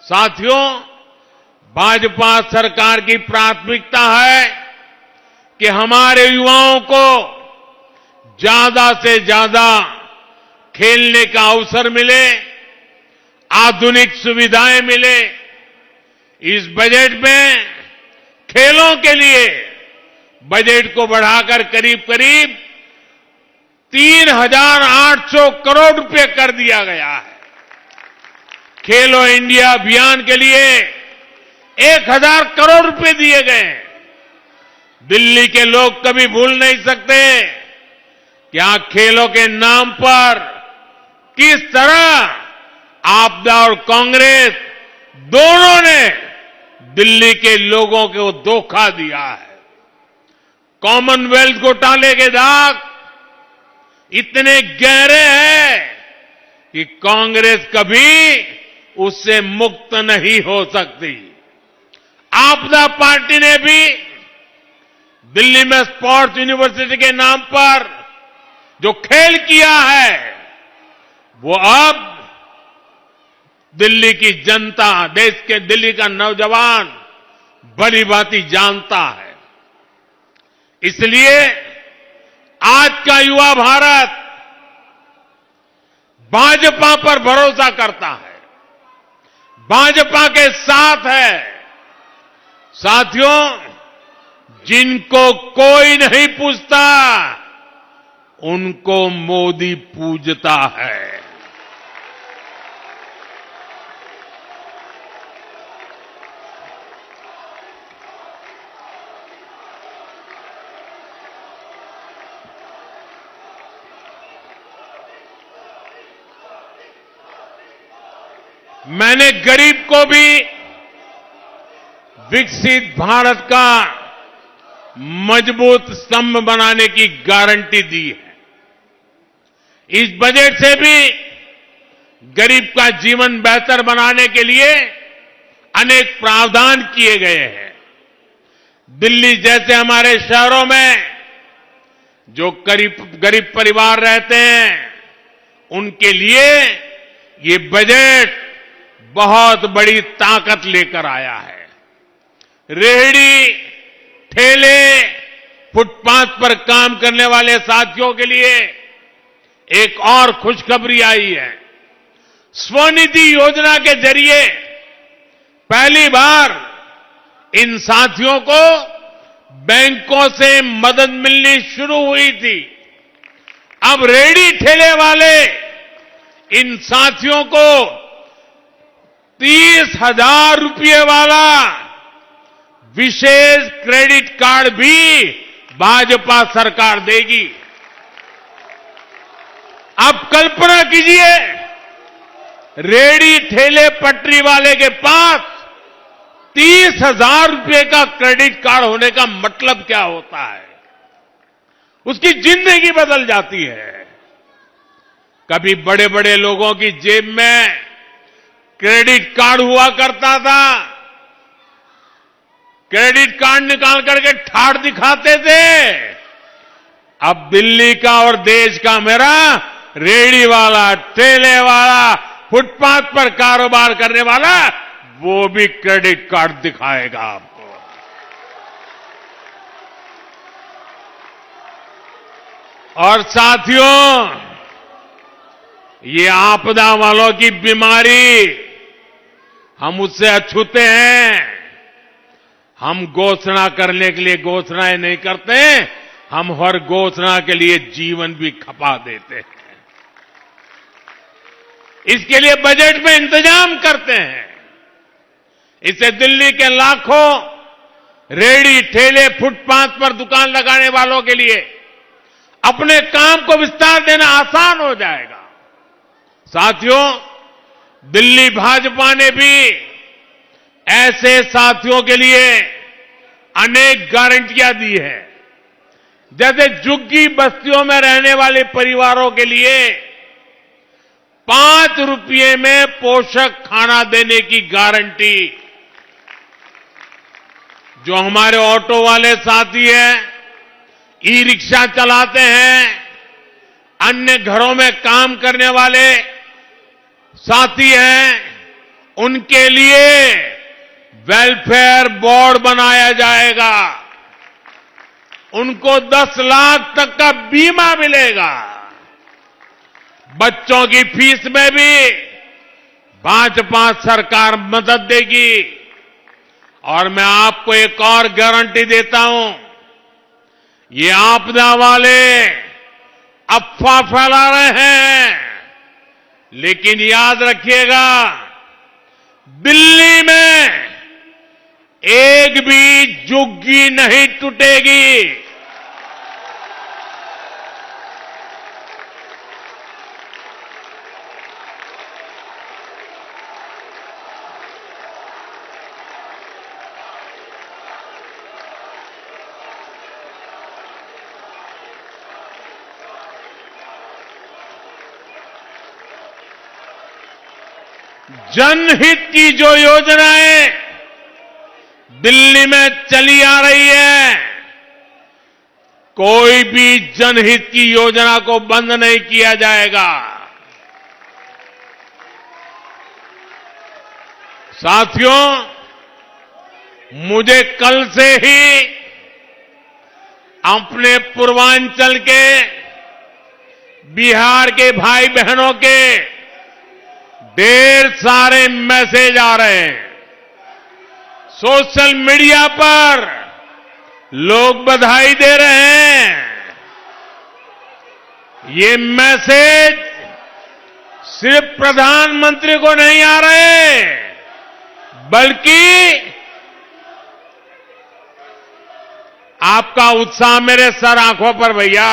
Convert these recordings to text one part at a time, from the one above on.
साथियों, भाजपा सरकार की प्राथमिकता है कि हमारे युवाओं को ज्यादा से ज्यादा खेलने का अवसर मिले, आधुनिक सुविधाएं मिले। इस बजट में खेलों के लिए बजट को बढ़ाकर करीब करीब 3,800 करोड़ रुपए कर दिया गया है। खेलो इंडिया अभियान के लिए 1,000 करोड़ रुपए दिए गए हैं। दिल्ली के लोग कभी भूल नहीं सकते कि आज खेलों के नाम पर किस तरह आपदा और कांग्रेस दोनों ने दिल्ली के लोगों को धोखा दिया है। कॉमनवेल्थ घोटाले के दाग इतने गहरे हैं कि कांग्रेस कभी उससे मुक्त नहीं हो सकती। आपदा पार्टी ने भी दिल्ली में स्पोर्ट्स यूनिवर्सिटी के नाम पर जो खेल किया है, वो अब दिल्ली की जनता, देश के दिल्ली का नौजवान भली भांति जानता है। इसलिए आज का युवा भारत भाजपा पर भरोसा करता है, भाजपा के साथ है। साथियों, जिनको कोई नहीं पूछता, उनको मोदी पूजता है। मैंने गरीब को भी विकसित भारत का मजबूत स्तंभ बनाने की गारंटी दी है। इस बजट से भी गरीब का जीवन बेहतर बनाने के लिए अनेक प्रावधान किए गए हैं। दिल्ली जैसे हमारे शहरों में जो गरीब परिवार रहते हैं, उनके लिए ये बजट बहुत बड़ी ताकत लेकर आया है। रेहड़ी, ठेले, फुटपाथ पर काम करने वाले साथियों के लिए एक और खुशखबरी आई है। स्वनिधि योजना के जरिए पहली बार इन साथियों को बैंकों से मदद मिलनी शुरू हुई थी। अब रेहड़ी ठेले वाले इन साथियों को 30,000 रुपये वाला विशेष क्रेडिट कार्ड भी भाजपा सरकार देगी। अब कल्पना कीजिए, रेहड़ी ठेले पटरी वाले के पास 30,000 रुपये का क्रेडिट कार्ड होने का मतलब क्या होता है। उसकी जिंदगी बदल जाती है। कभी बड़े बड़े लोगों की जेब में क्रेडिट कार्ड हुआ करता था, क्रेडिट कार्ड निकाल करके ठाठ दिखाते थे। अब दिल्ली का और देश का मेरा रेहड़ी वाला, ठेले वाला, फुटपाथ पर कारोबार करने वाला, वो भी क्रेडिट कार्ड दिखाएगा आपको। और साथियों, ये आपदा वालों की बीमारी हम उससे अछूते हैं। हम घोषणा करने के लिए घोषणाएं नहीं करते, हम हर घोषणा के लिए जीवन भी खपा देते हैं। इसके लिए बजट में इंतजाम करते हैं। इससे दिल्ली के लाखों रेहड़ी, ठेले, फुटपाथ पर दुकान लगाने वालों के लिए अपने काम को विस्तार देना आसान हो जाएगा। साथियों, दिल्ली भाजपा ने भी ऐसे साथियों के लिए अनेक गारंटियां दी है। जैसे झुग्गी बस्तियों में रहने वाले परिवारों के लिए 5 रुपये में पोषक खाना देने की गारंटी। जो हमारे ऑटो वाले साथी हैं, ई रिक्शा चलाते हैं, अन्य घरों में काम करने वाले साथी हैं, उनके लिए वेलफेयर बोर्ड बनाया जाएगा। उनको 10 लाख तक का बीमा मिलेगा। बच्चों की फीस में भी 5-5 सरकार मदद देगी। और मैं आपको एक और गारंटी देता हूं, ये आपदा वाले अफवाह फैला रहे हैं, लेकिन याद रखिएगा, दिल्ली में एक भी झुग्गी नहीं टूटेगी। जनहित की जो योजनाएं दिल्ली में चली आ रही है, कोई भी जनहित की योजना को बंद नहीं किया जाएगा। साथियों, मुझे कल से ही अपने पूर्वांचल के बिहार के भाई बहनों के ढेर सारे मैसेज आ रहे हैं। सोशल मीडिया पर लोग बधाई दे रहे हैं। ये मैसेज सिर्फ प्रधानमंत्री को नहीं आ रहे, बल्कि आपका उत्साह मेरे सर आंखों पर भैया।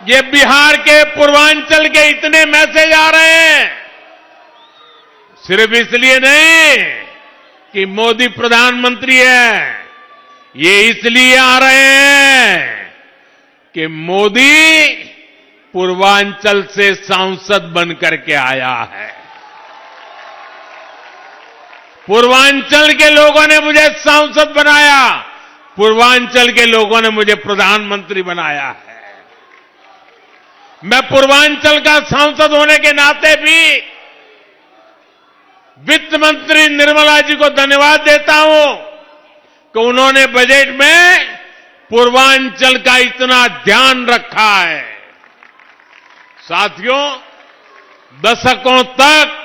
ये बिहार के पूर्वांचल के इतने मैसेज आ रहे हैं, सिर्फ इसलिए नहीं कि मोदी प्रधानमंत्री है, ये इसलिए आ रहे हैं कि मोदी पूर्वांचल से सांसद बनकर के आया है। पूर्वांचल के लोगों ने मुझे सांसद बनाया, पूर्वांचल के लोगों ने मुझे प्रधानमंत्री बनाया है। मैं पूर्वांचल का सांसद होने के नाते भी वित्त मंत्री निर्मला जी को धन्यवाद देता हूं कि उन्होंने बजट में पूर्वांचल का इतना ध्यान रखा है। साथियों, दशकों तक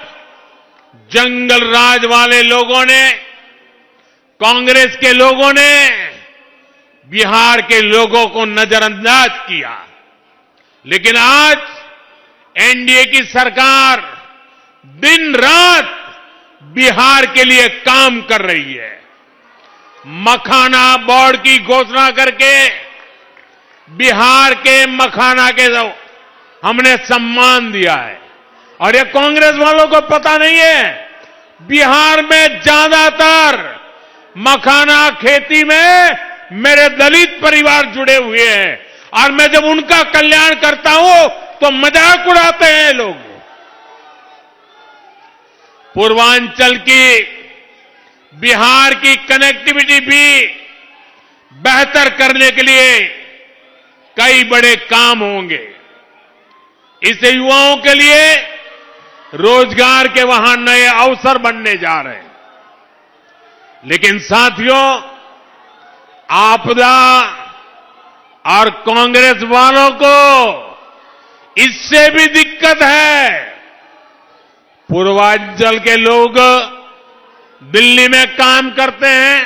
जंगल राज वाले लोगों ने, कांग्रेस के लोगों ने बिहार के लोगों को नजरअंदाज किया, लेकिन आज एनडीए की सरकार दिन रात बिहार के लिए काम कर रही है। मखाना बोर्ड की घोषणा करके बिहार के मखाना के हमने सम्मान दिया है। और ये कांग्रेस वालों को पता नहीं है, बिहार में ज्यादातर मखाना खेती में मेरे दलित परिवार जुड़े हुए हैं, और मैं जब उनका कल्याण करता हूं तो मजाक उड़ाते हैं लोग। पूर्वांचल की, बिहार की कनेक्टिविटी भी बेहतर करने के लिए कई बड़े काम होंगे। इससे युवाओं के लिए रोजगार के वहां नए अवसर बनने जा रहे हैं। लेकिन साथियों, आपदा और कांग्रेस वालों को इससे भी दिक्कत है। पूर्वांचल के लोग दिल्ली में काम करते हैं,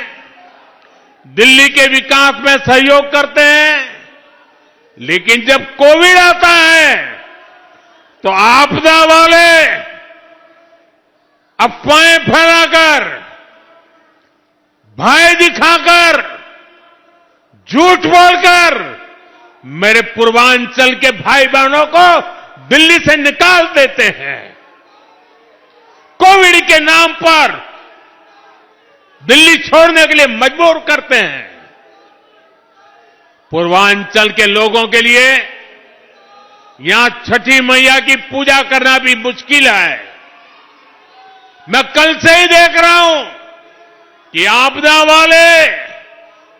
दिल्ली के विकास में सहयोग करते हैं, लेकिन जब कोविड आता है तो आपदा वाले अफवाहें फैलाकर, भय दिखाकर, झूठ बोलकर मेरे पूर्वांचल के भाई बहनों को दिल्ली से निकाल देते हैं। कोविड के नाम पर दिल्ली छोड़ने के लिए मजबूर करते हैं। पूर्वांचल के लोगों के लिए यहां छठी मैया की पूजा करना भी मुश्किल है। मैं कल से ही देख रहा हूं कि आपदा वाले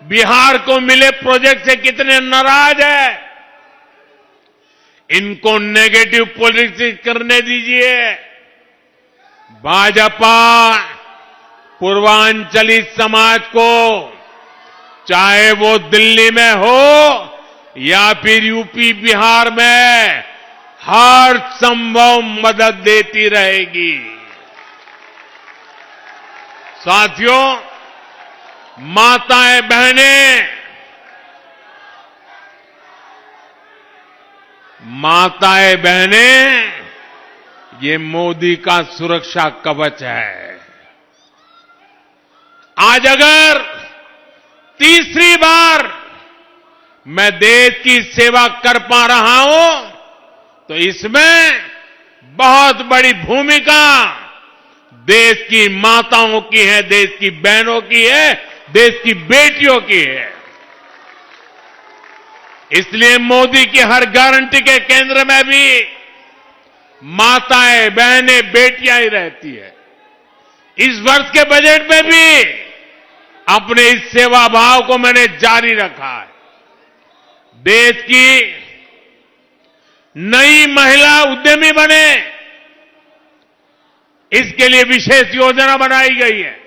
बिहार को मिले प्रोजेक्ट से कितने नाराज है। इनको नेगेटिव पॉलिटिक्स करने दीजिए। भाजपा पूर्वांचली समाज को, चाहे वो दिल्ली में हो या फिर यूपी बिहार में, हर संभव मदद देती रहेगी। साथियों, माताएं बहनें, ये मोदी का सुरक्षा कवच है। आज अगर तीसरी बार मैं देश की सेवा कर पा रहा हूं तो इसमें बहुत बड़ी भूमिका देश की माताओं की है, देश की बहनों की है, देश की बेटियों की है। इसलिए मोदी की हर गारंटी के केंद्र में भी माताएं, बहनें, बेटियां ही रहती है। इस वर्ष के बजट में भी अपने इस सेवा भाव को मैंने जारी रखा है। देश की नई महिला उद्यमी बने, इसके लिए विशेष योजना बनाई गई है।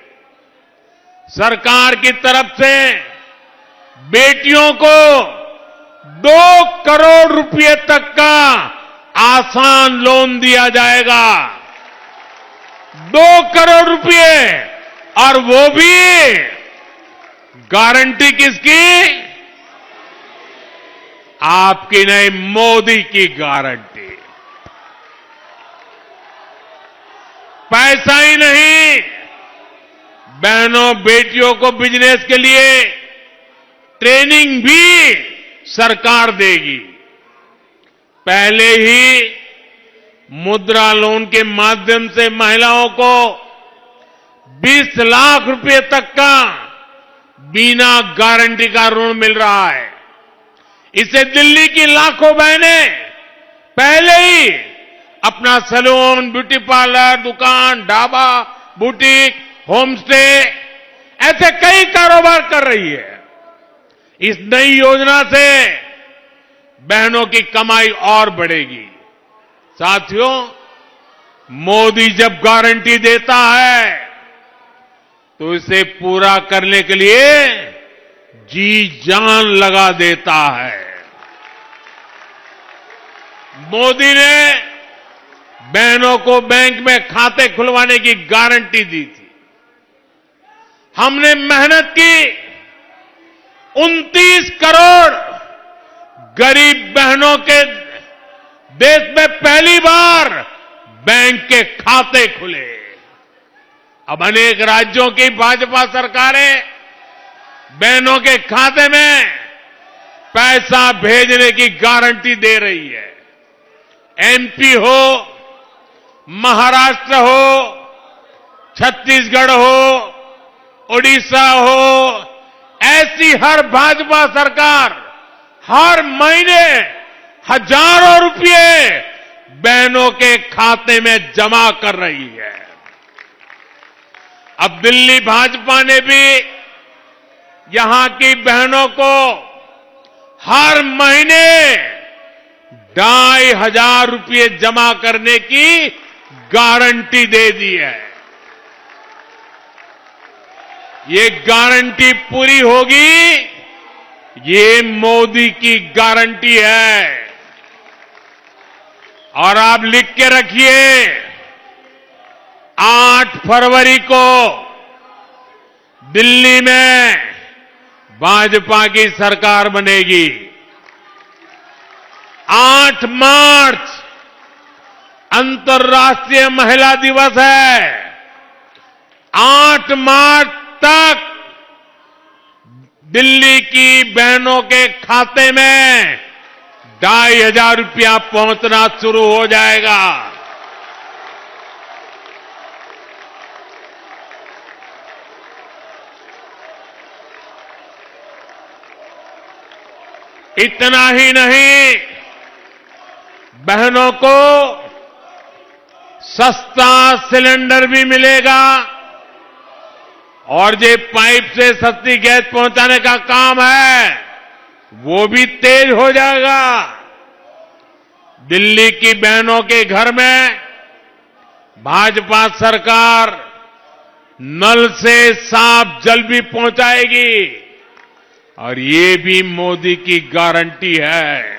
सरकार की तरफ से बेटियों को 2 करोड़ रुपए तक का आसान लोन दिया जाएगा। 2 करोड़ रुपए, और वो भी गारंटी किसकी? आपकी नहीं, मोदी की गारंटी। पैसा ही नहीं, बहनों बेटियों को बिजनेस के लिए ट्रेनिंग भी सरकार देगी। पहले ही मुद्रा लोन के माध्यम से महिलाओं को 20 लाख रुपए तक का बिना गारंटी का ऋण मिल रहा है। इससे दिल्ली की लाखों बहनें पहले ही अपना सैलून, ब्यूटी पार्लर, दुकान, ढाबा, बुटीक, होम स्टे, ऐसे कई कारोबार कर रही है। इस नई योजना से बहनों की कमाई और बढ़ेगी। साथियों, मोदी जब गारंटी देता है तो इसे पूरा करने के लिए जी जान लगा देता है। मोदी ने बहनों को बैंक में खाते खुलवाने की गारंटी दी थी। हमने मेहनत की, 29 करोड़ गरीब बहनों के देश में पहली बार बैंक के खाते खुले। अब अनेक राज्यों की भाजपा सरकारें बहनों के खाते में पैसा भेजने की गारंटी दे रही है। एमपी हो, महाराष्ट्र हो, छत्तीसगढ़ हो, ओडिशा हो, ऐसी हर भाजपा सरकार हर महीने हजारों रुपए बहनों के खाते में जमा कर रही है। अब दिल्ली भाजपा ने भी यहां की बहनों को हर महीने 2,500 रुपए जमा करने की गारंटी दे दी है। ये गारंटी पूरी होगी, ये मोदी की गारंटी है। और आप लिख के रखिए, 8 फरवरी को दिल्ली में भाजपा की सरकार बनेगी। 8 मार्च अंतर्राष्ट्रीय महिला दिवस है। 8 मार्च तक दिल्ली की बहनों के खाते में 2,500 रुपया पहुंचना शुरू हो जाएगा। इतना ही नहीं, बहनों को सस्ता सिलेंडर भी मिलेगा और जो पाइप से सस्ती गैस पहुंचाने का काम है वो भी तेज हो जाएगा। दिल्ली की बहनों के घर में भाजपा सरकार नल से साफ जल भी पहुंचाएगी और ये भी मोदी की गारंटी है।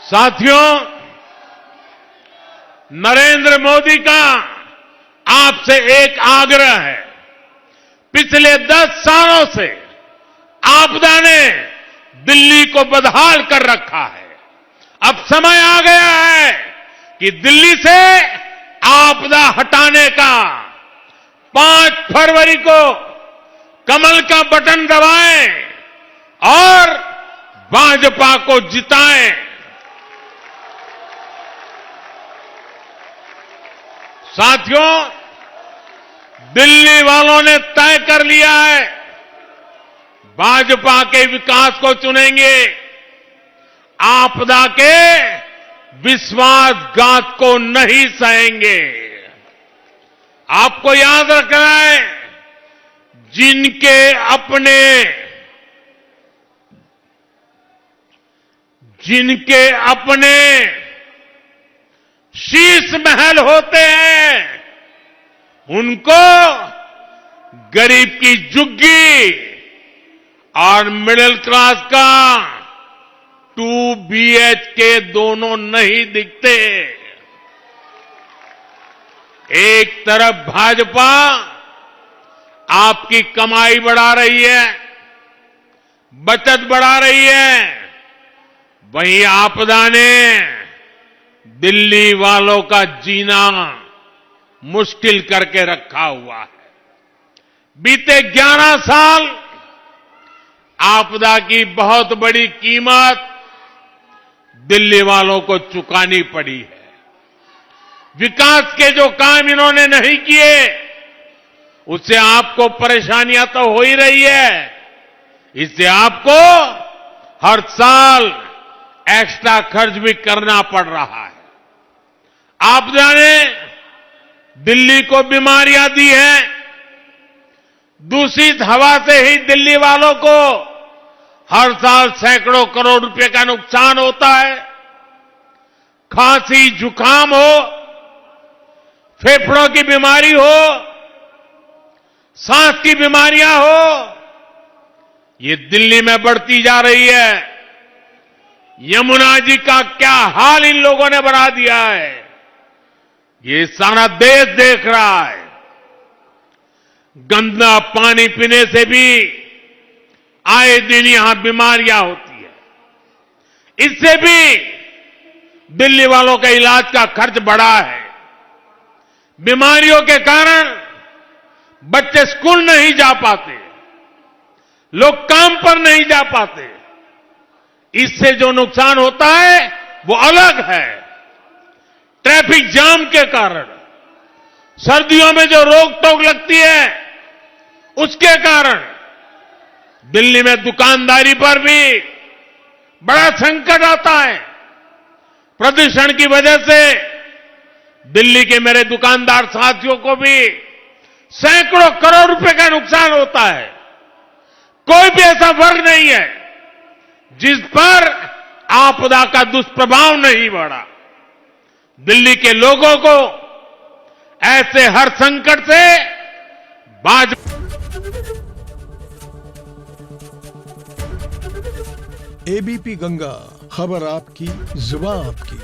साथियों, नरेंद्र मोदी का आपसे एक आग्रह है। पिछले 10 सालों से आपदा ने दिल्ली को बदहाल कर रखा है। अब समय आ गया है कि दिल्ली से आपदा हटाने का 5 फरवरी को कमल का बटन दबाएं और भाजपा को जिताएं। साथियों, दिल्ली वालों ने तय कर लिया है, भाजपा के विकास को चुनेंगे, आपदा के विश्वासघात को नहीं सहेंगे। आपको याद रखना है, जिनके अपने शीश महल होते हैं उनको गरीब की झुग्गी और मिडिल क्लास का 2 BHK दोनों नहीं दिखते। एक तरफ भाजपा आपकी कमाई बढ़ा रही है, बचत बढ़ा रही है, वहीं आपदा ने दिल्ली वालों का जीना मुश्किल करके रखा हुआ है। बीते 11 साल आपदा की बहुत बड़ी कीमत दिल्ली वालों को चुकानी पड़ी है। विकास के जो काम इन्होंने नहीं किए उससे आपको परेशानियां तो हो ही रही है, इससे आपको हर साल एक्स्ट्रा खर्च भी करना पड़ रहा है। आपदा ने दिल्ली को बीमारियां दी हैं, दूषित हवा से ही दिल्ली वालों को हर साल सैकड़ों करोड़ रुपए का नुकसान होता है। खांसी, जुकाम हो, फेफड़ों की बीमारी हो, सांस की बीमारियां हो, ये दिल्ली में बढ़ती जा रही है। यमुना जी का क्या हाल इन लोगों ने बना दिया है, ये सारा देश देख रहा है। गंदा पानी पीने से भी आए दिन यहां बीमारियां होती है। इससे भी दिल्ली वालों का इलाज का खर्च बढ़ा है। बीमारियों के कारण बच्चे स्कूल नहीं जा पाते, लोग काम पर नहीं जा पाते। इससे जो नुकसान होता है वो अलग है। ट्रैफिक जाम के कारण, सर्दियों में जो रोक टोक लगती है उसके कारण दिल्ली में दुकानदारी पर भी बड़ा संकट आता है। प्रदूषण की वजह से दिल्ली के मेरे दुकानदार साथियों को भी सैकड़ों करोड़ रुपए का नुकसान होता है। कोई भी ऐसा वर्ग नहीं है जिस पर आपदा का दुष्प्रभाव नहीं बढ़ा। दिल्ली के लोगों को ऐसे हर संकट से एबीपी गंगा, खबर आपकी, जुबान आपकी।